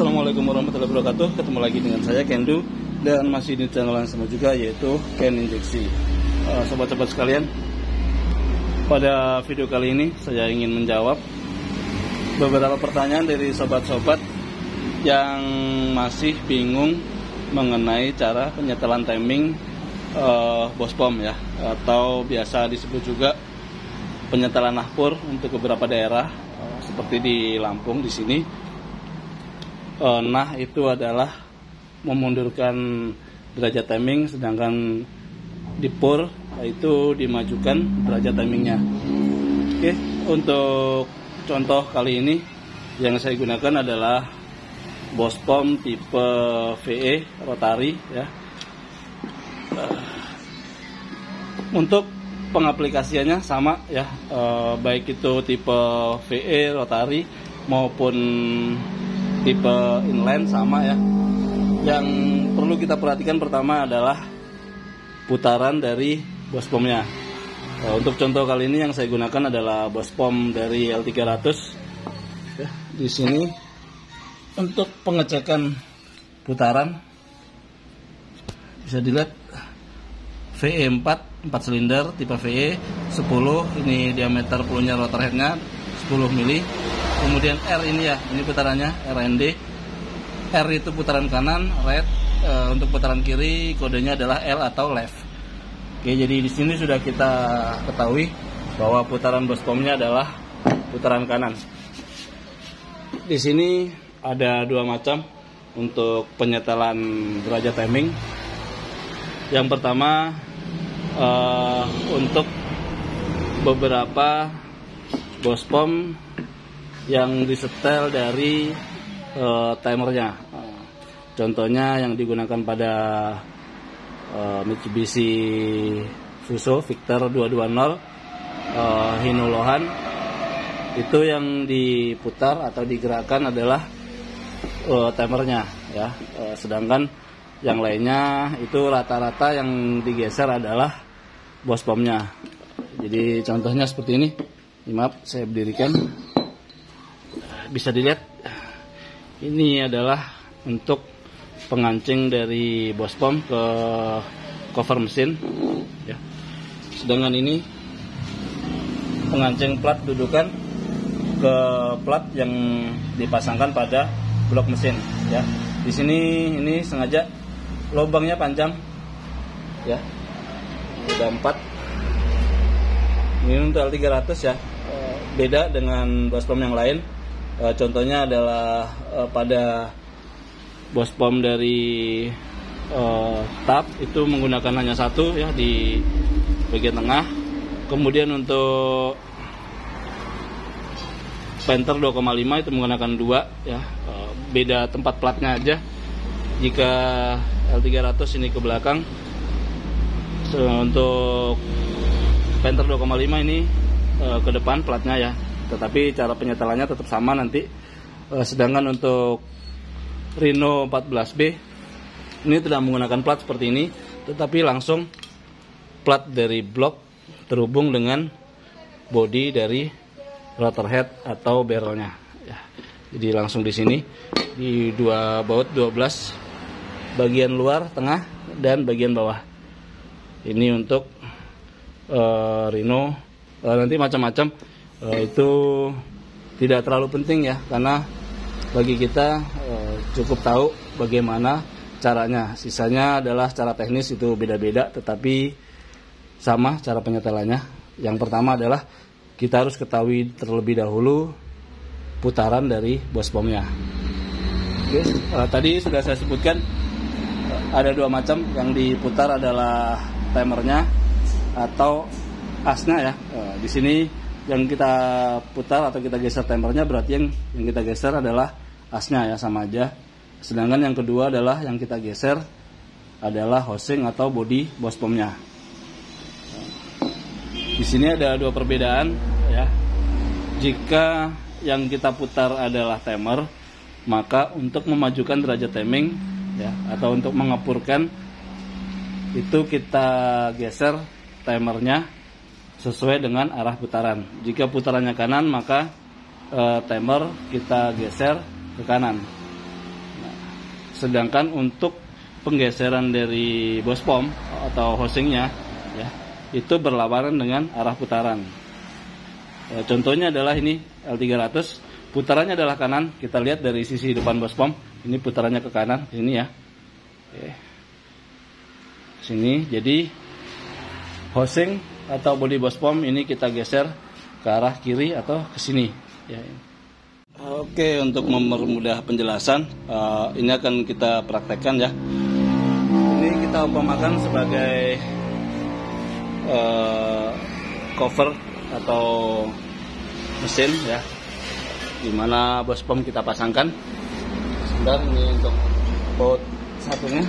Assalamualaikum warahmatullahi wabarakatuh. Ketemu lagi dengan saya Kendu dan masih di channel yang sama juga, yaitu Ken Injeksi. Sobat-sobat sekalian, pada video kali ini saya ingin menjawab beberapa pertanyaan dari sobat-sobat yang masih bingung mengenai cara penyetelan timing bospom ya, atau biasa disebut juga penyetelan nahpur untuk beberapa daerah seperti di Lampung di sini. Nah, itu adalah memundurkan derajat timing, sedangkan di pur itu dimajukan derajat timingnya. Oke, untuk contoh kali ini yang saya gunakan adalah bospom tipe VE rotari ya. Untuk pengaplikasiannya sama ya, baik itu tipe VE rotari maupun tipe inline sama ya. Yang perlu kita perhatikan pertama adalah putaran dari bospomnya. Untuk contoh kali ini yang saya gunakan adalah bospom dari L300 ya. Di sini untuk pengecekan putaran bisa dilihat VE 4 silinder tipe VE 10, ini diameter pelunya rotor headnya 10 mili. Kemudian R ini ya, ini putarannya RND. R itu putaran kanan, red. Untuk putaran kiri kodenya adalah L atau left. Oke, jadi di sini sudah kita ketahui bahwa putaran bospomnya adalah putaran kanan. Di sini ada dua macam untuk penyetelan derajat timing. Yang pertama untuk beberapa bospom yang disetel dari timernya. Contohnya yang digunakan pada Mitsubishi Fuso Victor 220 Hino Lohan, itu yang diputar atau digerakkan adalah timernya ya. Sedangkan yang lainnya itu rata-rata yang digeser adalah bospomnya. Jadi contohnya seperti ini. Maaf, saya berdirikan. Bisa dilihat, ini adalah untuk pengancing dari bospom ke cover mesin ya. Sedangkan ini pengancing plat dudukan ke plat yang dipasangkan pada blok mesin ya. Di sini ini sengaja lubangnya panjang ya, udah 4. Ini untuk L300 ya, beda dengan bospom yang lain. Contohnya adalah pada bospom dari TAP itu menggunakan hanya satu ya di bagian tengah. Kemudian untuk Panther 2,5 itu menggunakan dua ya, beda tempat platnya aja. Jika L300 ini ke belakang, untuk Panther 2,5 ini ke depan platnya ya, tetapi cara penyetelannya tetap sama nanti. Sedangkan untuk Rhino 14B ini tidak menggunakan plat seperti ini, tetapi langsung plat dari blok terhubung dengan bodi dari rotor head atau barrelnya ya. Jadi langsung di sini di dua baut 12, bagian luar, tengah, dan bagian bawah. Ini untuk Rhino. Nanti macam-macam itu tidak terlalu penting ya, karena bagi kita cukup tahu bagaimana caranya. Sisanya adalah secara teknis itu beda-beda, tetapi sama cara penyetelannya. Yang pertama adalah kita harus ketahui terlebih dahulu putaran dari bospomnya. Oke, tadi sudah saya sebutkan ada dua macam. Yang diputar adalah timernya atau asnya ya. Di sini yang kita putar atau kita geser timernya, berarti yang kita geser adalah asnya ya, sama aja. Sedangkan yang kedua adalah yang kita geser adalah housing atau bodi bospomnya. Di sini ada dua perbedaan ya. Jika yang kita putar adalah timer, maka untuk memajukan derajat timing ya, atau untuk mengepurkan itu kita geser timernya sesuai dengan arah putaran. Jika putarannya kanan, maka timer kita geser ke kanan. Sedangkan untuk penggeseran dari bospom atau housingnya ya, itu berlawanan dengan arah putaran. Contohnya adalah ini L300, putarannya adalah kanan. Kita lihat dari sisi depan bospom, ini putarannya ke kanan, ke sini ya. Oke. Sini, jadi housing atau bodi bospom ini kita geser ke arah kiri atau ke sini ya. Oke, untuk mempermudah penjelasan, ini akan kita praktekkan ya. Ini kita umpamakan sebagai cover atau mesin ya, dimana bospom kita pasangkan. Sebentar, ini untuk baut satunya.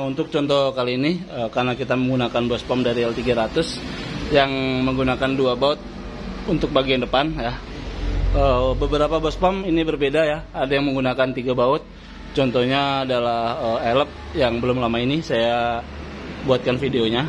Untuk contoh kali ini, karena kita menggunakan bospom dari L300 yang menggunakan 2 baut untuk bagian depan ya. Beberapa bospom ini berbeda ya, ada yang menggunakan 3 baut. Contohnya adalah Elep yang belum lama ini saya buatkan videonya,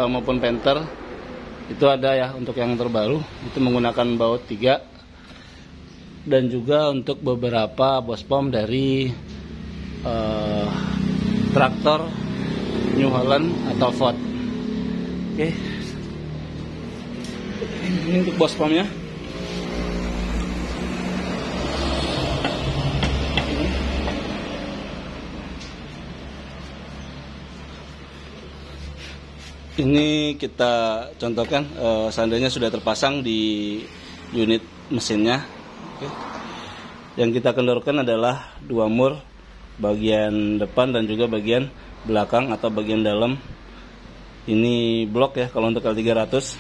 maupun Panther itu ada ya. Untuk yang terbaru itu menggunakan baut 3, dan juga untuk beberapa bospom dari traktor New Holland atau Ford. Oke. Ini untuk bospomnya. Ini kita contohkan, seandainya sudah terpasang di unit mesinnya. Oke. Yang kita kendorkan adalah 2 mur bagian depan dan juga bagian belakang atau bagian dalam. Ini blok ya kalau untuk L300.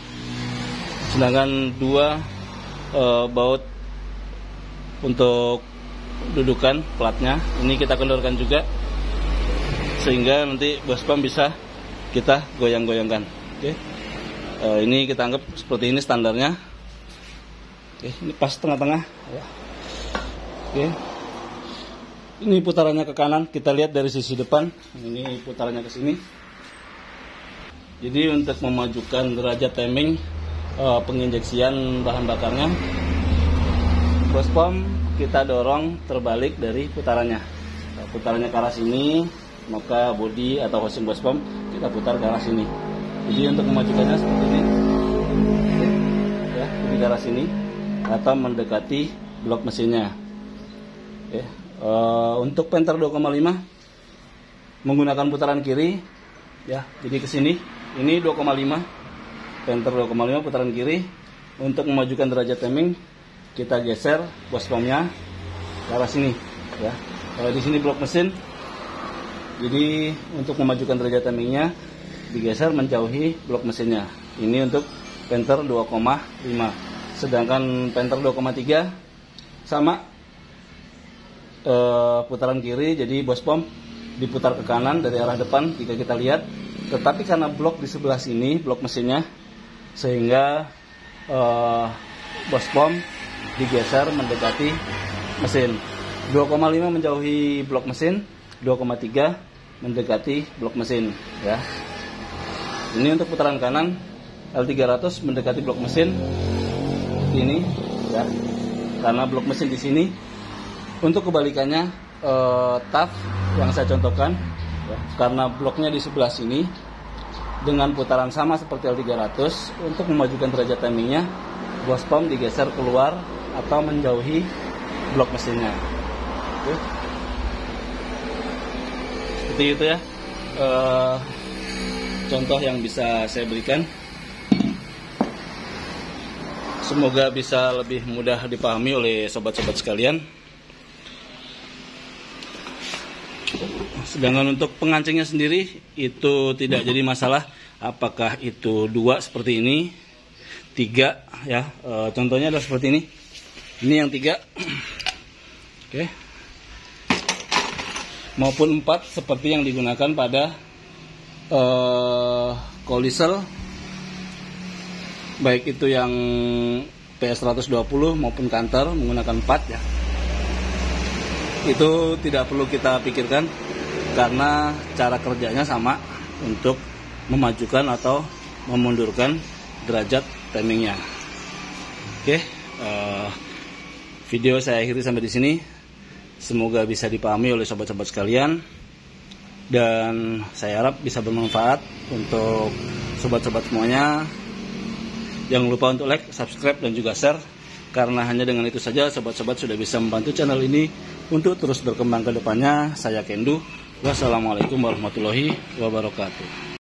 Sedangkan 2 baut untuk dudukan platnya ini kita kendorkan juga, sehingga nanti bospom bisa kita goyang-goyangkan. Oke. Ini kita anggap seperti ini standarnya. Oke, ini pas tengah-tengah ya. Oke. Ini putarannya ke kanan, kita lihat dari sisi depan. Ini putarannya ke sini. Jadi untuk memajukan derajat timing penginjeksian bahan bakarnya, bospom kita dorong terbalik dari putarannya. Putarannya ke arah sini, maka bodi atau housing bospom kita putar ke arah sini. Jadi untuk memajukannya seperti ini, ya, jadi ke arah sini atau mendekati blok mesinnya. Oke. Untuk Panther 2,5 menggunakan putaran kiri ya, jadi ke sini. Ini 2,5, Panther 2,5 putaran kiri. Untuk memajukan derajat timing kita geser bospomnya ke arah sini ya. Di sini blok mesin, jadi untuk memajukan derajat timingnya digeser menjauhi blok mesinnya. Ini untuk Panther 2,5. Sedangkan Panther 2,3 sama, putaran kiri, jadi bospom diputar ke kanan dari arah depan jika kita lihat. Tetapi karena blok di sebelah sini, blok mesinnya, sehingga bospom digeser mendekati mesin. 2,5 menjauhi blok mesin, 2,3 mendekati blok mesin ya. Ini untuk putaran kanan, L300 mendekati blok mesin ini ya, karena blok mesin di sini. Untuk kebalikannya, TAF yang saya contohkan ya, karena bloknya di sebelah sini, dengan putaran sama seperti L300, untuk memajukan derajat timingnya bospom digeser keluar atau menjauhi blok mesinnya. Oke. Seperti itu ya, contoh yang bisa saya berikan. Semoga bisa lebih mudah dipahami oleh sobat-sobat sekalian. Sedangkan untuk pengancingnya sendiri itu tidak jadi masalah, apakah itu 2 seperti ini, 3 ya. Contohnya adalah seperti ini. Ini yang 3. Oke. Maupun 4 seperti yang digunakan pada Kolisel, baik itu yang PS120 maupun kantor menggunakan pad ya. Itu tidak perlu kita pikirkan karena cara kerjanya sama untuk memajukan atau memundurkan derajat timingnya. Oke, video saya akhiri sampai di sini. Semoga bisa dipahami oleh sobat-sobat sekalian dan saya harap bisa bermanfaat untuk sobat-sobat semuanya. Jangan lupa untuk like, subscribe dan juga share, karena hanya dengan itu saja sobat-sobat sudah bisa membantu channel ini untuk terus berkembang ke depannya. Saya Kendu. Wassalamualaikum warahmatullahi wabarakatuh.